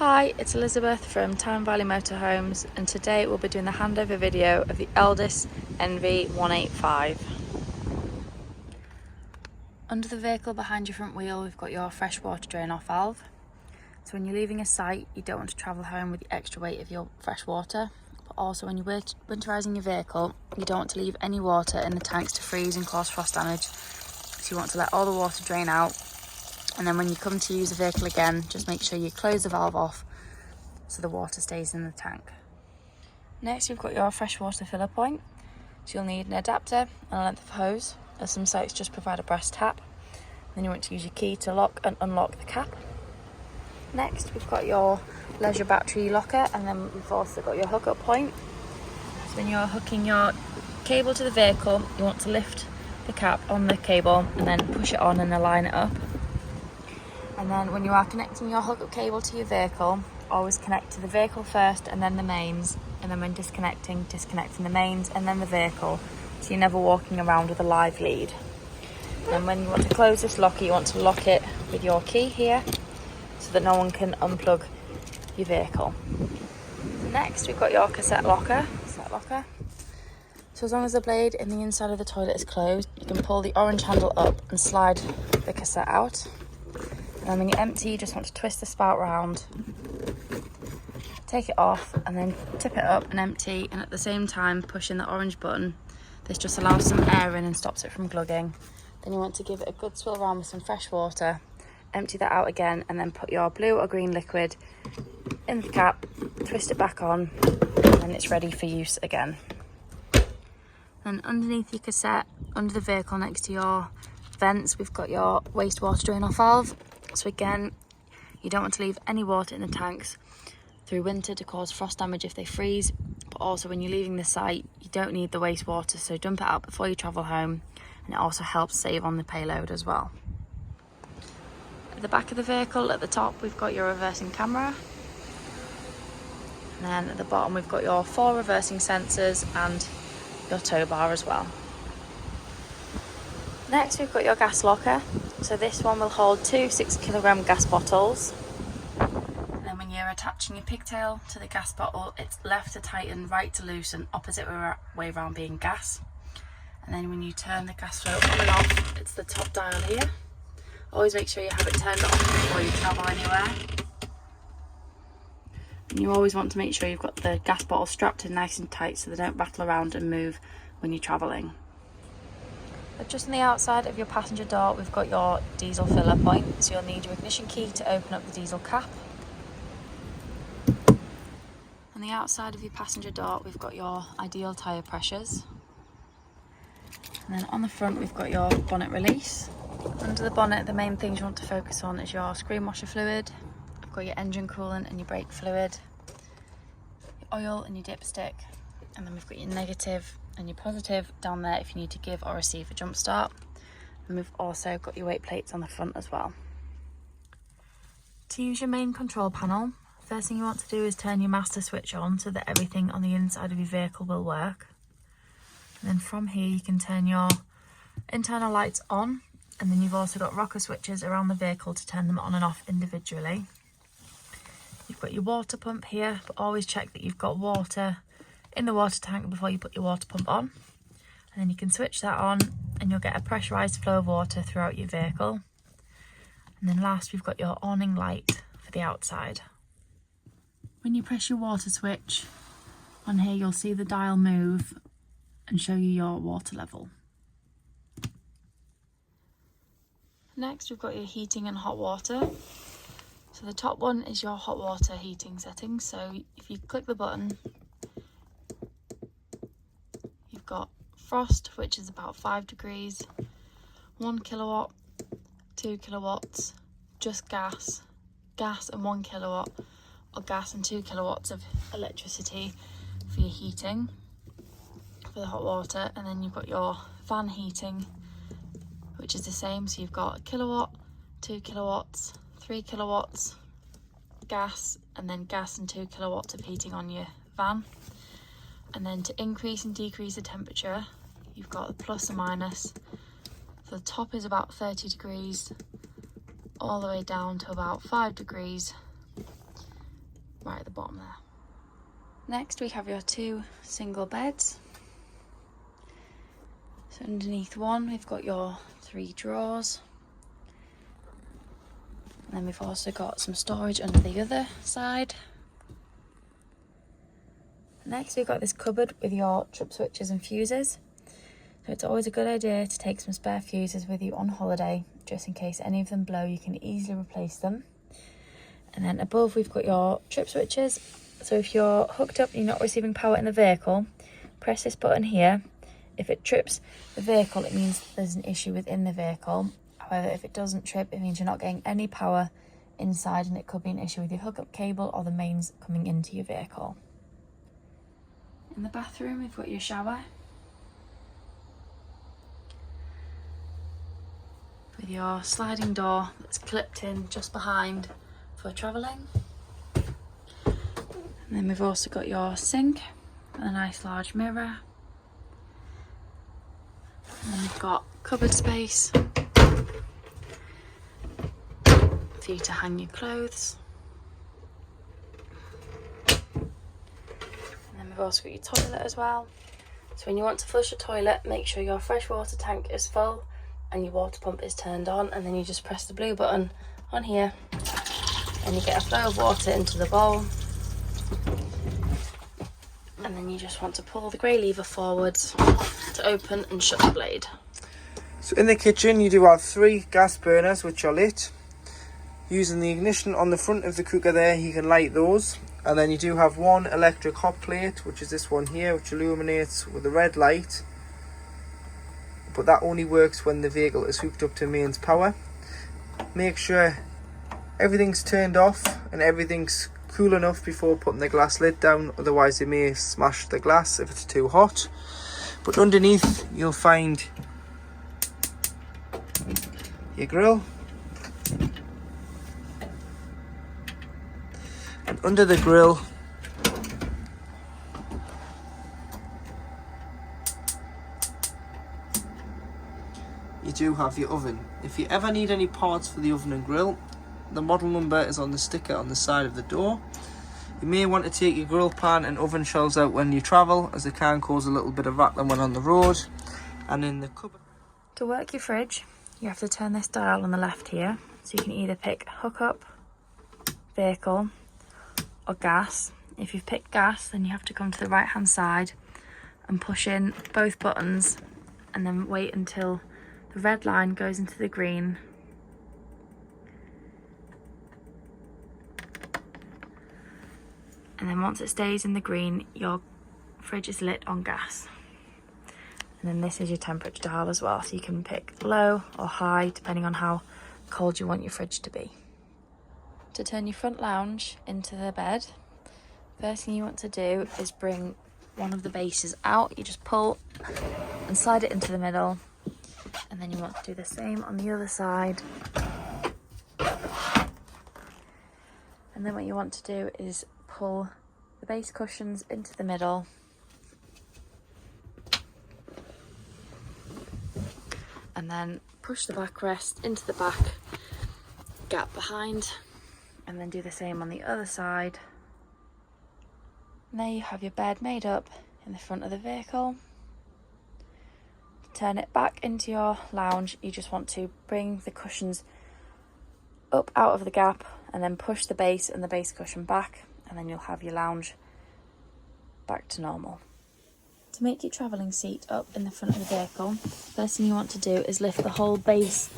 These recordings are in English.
Hi, it's Elizabeth from Town Valley Motorhomes, and today we'll be doing the handover video of the Elddis Envoy 185. Under the vehicle behind your front wheel, we've got your freshwater drain off valve. So when you're leaving a site, you don't want to travel home with the extra weight of your fresh water. But also when you're winterising your vehicle, you don't want to leave any water in the tanks to freeze and cause frost damage. So you want to let all the water drain out. And then when you come to use the vehicle again, just make sure you close the valve off so the water stays in the tank. Next, you've got your freshwater filler point. So you'll need an adapter and a length of hose, as some sites just provide a brass tap. Then you want to use your key to lock and unlock the cap. Next, we've got your leisure battery locker, and then we've also got your hookup point. So when you're hooking your cable to the vehicle, you want to lift the cap on the cable and then push it on and align it up. And then when you are connecting your hookup cable to your vehicle, always connect to the vehicle first and then the mains. And then when disconnecting the mains and then the vehicle, so you're never walking around with a live lead. And when you want to close this locker, you want to lock it with your key here so that no one can unplug your vehicle. Next, we've got your cassette locker. So as long as the blade in the inside of the toilet is closed, you can pull the orange handle up and slide the cassette out. And then when you empty, you just want to twist the spout round, take it off, and then tip it up and empty, and at the same time pushing the orange button. This just allows some air in and stops it from glugging. Then you want to give it a good swirl around with some fresh water, empty that out again, and then put your blue or green liquid in the cap, twist it back on, and it's ready for use again. Then underneath your cassette, under the vehicle next to your vents, we've got your wastewater drain off valve. So again, you don't want to leave any water in the tanks through winter to cause frost damage if they freeze. But also when you're leaving the site, you don't need the wastewater, so dump it out before you travel home. And it also helps save on the payload as well. At the back of the vehicle, at the top, we've got your reversing camera. And then at the bottom, we've got your 4 reversing sensors and your tow bar as well. Next, we've got your gas locker. So this one will hold 2 6-kilogram gas bottles. And then when you're attaching your pigtail to the gas bottle, it's left to tighten, right to loosen, opposite way around being gas. And then when you turn the gas flow on and off, it's the top dial here. Always make sure you have it turned off before you travel anywhere. And you always want to make sure you've got the gas bottle strapped in nice and tight so they don't rattle around and move when you're travelling. Just on the outside of your passenger door, we've got your diesel filler point. So you'll need your ignition key to open up the diesel cap. On the outside of your passenger door, we've got your ideal tyre pressures. And then on the front, we've got your bonnet release. Under the bonnet, the main things you want to focus on is your screen washer fluid. We've got your engine coolant and your brake fluid, your oil and your dipstick. And then we've got your negative and your positive down there if you need to give or receive a jump start. And we've also got your weight plates on the front as well. To use your main control panel, first thing you want to do is turn your master switch on so that everything on the inside of your vehicle will work. And then from here you can turn your internal lights on, and then you've also got rocker switches around the vehicle to turn them on and off individually. You've got your water pump here, but always check that you've got water in the water tank before you put your water pump on. And then you can switch that on and you'll get a pressurised flow of water throughout your vehicle. And then last, we've got your awning light for the outside. When you press your water switch on here, you'll see the dial move and show you your water level. Next, we've got your heating and hot water. So the top one is your hot water heating settings. So if you click the button, you've got frost, which is about 5 degrees, 1 kilowatt, 2 kilowatts, just gas and 1 kilowatt, or gas and 2 kilowatts of electricity for your heating, for the hot water. And then you've got your fan heating, which is the same. So you've got a kilowatt, 2 kilowatts, 3 kilowatts, gas, and then gas and 2 kilowatts of heating on your van. And then to increase and decrease the temperature, you've got the plus and minus. So the top is about 30 degrees, all the way down to about 5 degrees. right at the bottom there. Next we have your 2 single beds. So underneath one we've got your 3 drawers. And then we've also got some storage under the other side. Next we've got this cupboard with your trip switches and fuses. So it's always a good idea to take some spare fuses with you on holiday, just in case any of them blow, you can easily replace them. And then above we've got your trip switches. So if you're hooked up and you're not receiving power in the vehicle, press this button here. If it trips the vehicle, it means there's an issue within the vehicle. However, if it doesn't trip, it means you're not getting any power inside, and it could be an issue with your hookup cable or the mains coming into your vehicle. In the bathroom, we've got your shower with your sliding door that's clipped in just behind for travelling. And then we've also got your sink with a nice large mirror. And then we've got cupboard space for you to hang your clothes. And then we've also got your toilet as well. So when you want to flush a toilet, make sure your freshwater tank is full and your water pump is turned on, and then you just press the blue button on here and you get a flow of water into the bowl. And then you just want to pull the grey lever forwards to open and shut the blade. So in the kitchen you do have 3 gas burners which are lit. Using the ignition on the front of the cooker there, you can light those. And then you do have 1 electric hot plate, which is this one here, which illuminates with a red light. But that only works when the vehicle is hooked up to mains power. Make sure everything's turned off and everything's cool enough before putting the glass lid down, otherwise you may smash the glass if it's too hot. But underneath you'll find your grill, and under the grill you do have your oven. If you ever need any parts for the oven and grill, the model number is on the sticker on the side of the door. You may want to take your grill pan and oven shelves out when you travel, as they can cause a little bit of rattling when on the road. And in the cupboard. To work your fridge, you have to turn this dial on the left here. So you can either pick hookup, vehicle or gas. If you've picked gas, then you have to come to the right hand side and push in both buttons and then wait until the red line goes into the green. And then once it stays in the green, your fridge is lit on gas. And then this is your temperature dial as well, so you can pick low or high depending on how cold you want your fridge to be. To turn your front lounge into the bed, first thing you want to do is bring one of the bases out. You just pull and slide it into the middle, and then you want to do the same on the other side. And then what you want to do is pull the base cushions into the middle, and then push the backrest into the back gap behind, and then do the same on the other side. And there you have your bed made up in the front of the vehicle. To turn it back into your lounge, you just want to bring the cushions up out of the gap and then push the base and the base cushion back, and then you'll have your lounge back to normal. To make your travelling seat up in the front of the vehicle, first thing you want to do is lift the whole base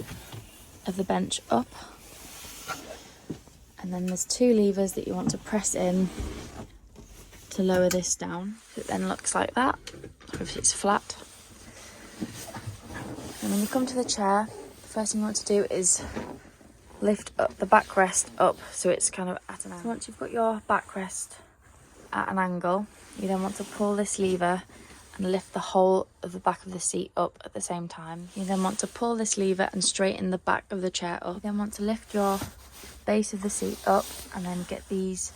of the bench up, and then there's 2 levers that you want to press in to lower this down. It then looks like that, if it's flat. And when you come to the chair, the first thing you want to do is lift up the backrest up so it's kind of at an angle. So once you've got your backrest at an angle, you then want to pull this lever and lift the whole of the back of the seat up at the same time. You then want to pull this lever and straighten the back of the chair up. You then want to lift your base of the seat up and then get these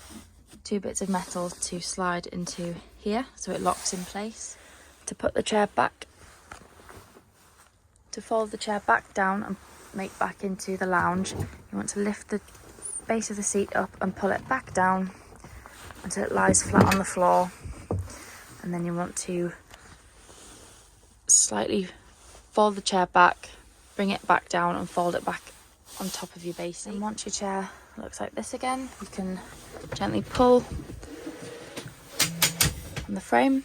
2 bits of metal to slide into here so it locks in place. To put the chair back, to fold the chair back down and make back into the lounge, you want to lift the base of the seat up and pull it back down until it lies flat on the floor, and then you want to slightly fold the chair back, bring it back down and fold it back on top of your base. And once your chair looks like this again, you can gently pull on the frame,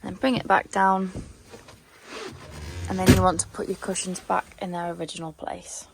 then bring it back down, and then you want to put your cushions back in their original place.